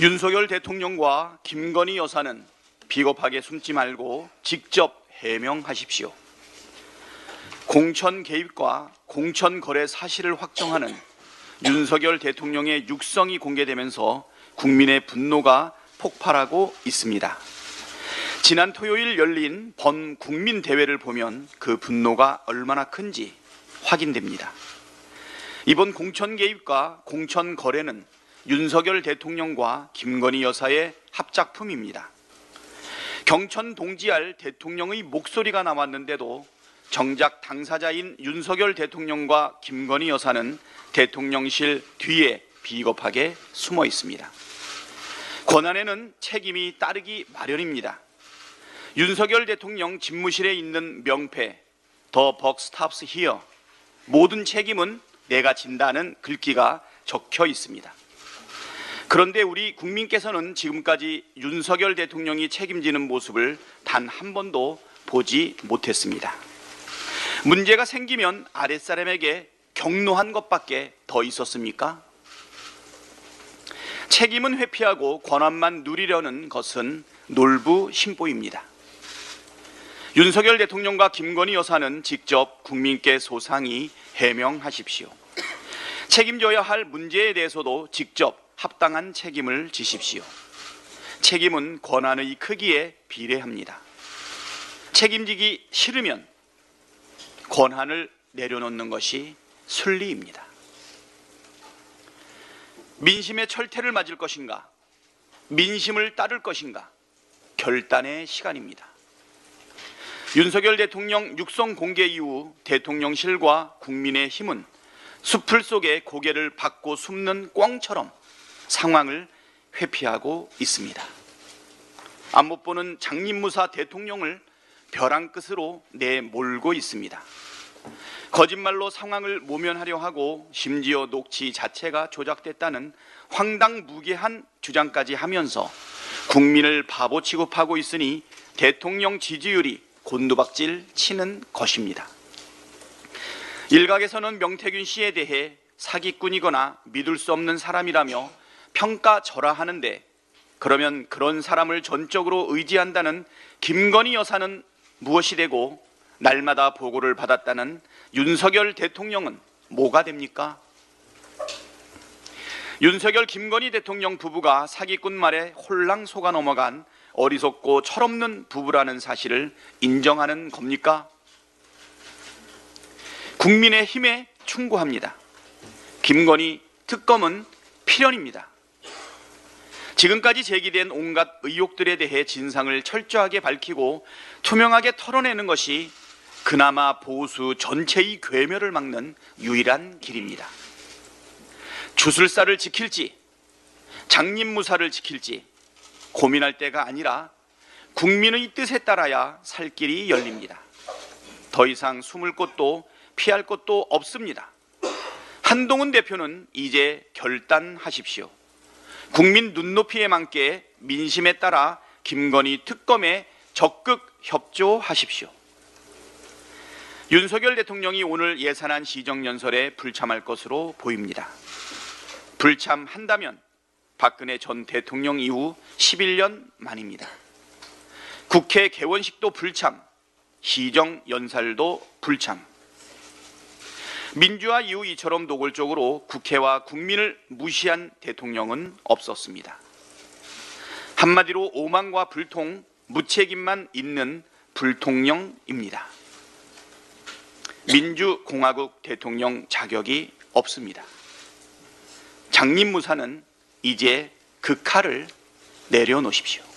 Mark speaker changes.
Speaker 1: 윤석열 대통령과 김건희 여사는 비겁하게 숨지 말고 직접 해명하십시오. 공천 개입과 공천 거래 사실을 확정하는 윤석열 대통령의 육성이 공개되면서 국민의 분노가 폭발하고 있습니다. 지난 토요일 열린 범국민대회를 보면 그 분노가 얼마나 큰지 확인됩니다. 이번 공천 개입과 공천 거래는 윤석열 대통령과 김건희 여사의 합작품입니다. 경천 동지할 대통령의 목소리가 나왔는데도 정작 당사자인 윤석열 대통령과 김건희 여사는 대통령실 뒤에 비겁하게 숨어 있습니다. 권한에는 책임이 따르기 마련입니다. 윤석열 대통령 집무실에 있는 명패 The buck stops here, 모든 책임은 내가 진다는 글귀가 적혀 있습니다. 그런데 우리 국민께서는 지금까지 윤석열 대통령이 책임지는 모습을 단 한 번도 보지 못했습니다. 문제가 생기면 아랫사람에게 격노한 것밖에 더 있었습니까? 책임은 회피하고 권한만 누리려는 것은 놀부심보입니다. 윤석열 대통령과 김건희 여사는 직접 국민께 소상히 해명하십시오. 책임져야 할 문제에 대해서도 직접 합당한 책임을 지십시오. 책임은 권한의 크기에 비례합니다. 책임지기 싫으면 권한을 내려놓는 것이 순리입니다. 민심의 철퇴를 맞을 것인가, 민심을 따를 것인가, 결단의 시간입니다. 윤석열 대통령 육성 공개 이후 대통령실과 국민의힘은 숲을 속에 고개를 받고 숨는 꿩처럼 상황을 회피하고 있습니다. 앞못 보는 장님무사 대통령을 벼랑 끝으로 내몰고 있습니다. 거짓말로 상황을 모면하려 하고 심지어 녹취 자체가 조작됐다는 황당무계한 주장까지 하면서 국민을 바보 취급하고 있으니 대통령 지지율이 곤두박질 치는 것입니다. 일각에서는 명태균 씨에 대해 사기꾼이거나 믿을 수 없는 사람이라며 평가절하하는데, 그러면 그런 사람을 전적으로 의지한다는 김건희 여사는 무엇이 되고 날마다 보고를 받았다는 윤석열 대통령은 뭐가 됩니까? 윤석열 김건희 대통령 부부가 사기꾼 말에 홀랑 속아 넘어간 어리석고 철없는 부부라는 사실을 인정하는 겁니까? 국민의힘에 충고합니다. 김건희 특검은 필연입니다. 지금까지 제기된 온갖 의혹들에 대해 진상을 철저하게 밝히고 투명하게 털어내는 것이 그나마 보수 전체의 괴멸을 막는 유일한 길입니다. 주술사를 지킬지 장님무사를 지킬지 고민할 때가 아니라 국민의 뜻에 따라야 살 길이 열립니다. 더 이상 숨을 곳도 피할 곳도 없습니다. 한동훈 대표는 이제 결단하십시오. 국민 눈높이에 맞게 민심에 따라 김건희 특검에 적극 협조하십시오. 윤석열 대통령이 오늘 예산안 시정연설에 불참할 것으로 보입니다. 불참한다면 박근혜 전 대통령 이후 11년 만입니다. 국회 개원식도 불참, 시정연설도 불참. 민주화 이후 이처럼 노골적으로 국회와 국민을 무시한 대통령은 없었습니다. 한마디로 오만과 불통, 무책임만 있는 불통령입니다. 민주공화국 대통령 자격이 없습니다. 장님무사는 이제 그 칼을 내려놓으십시오.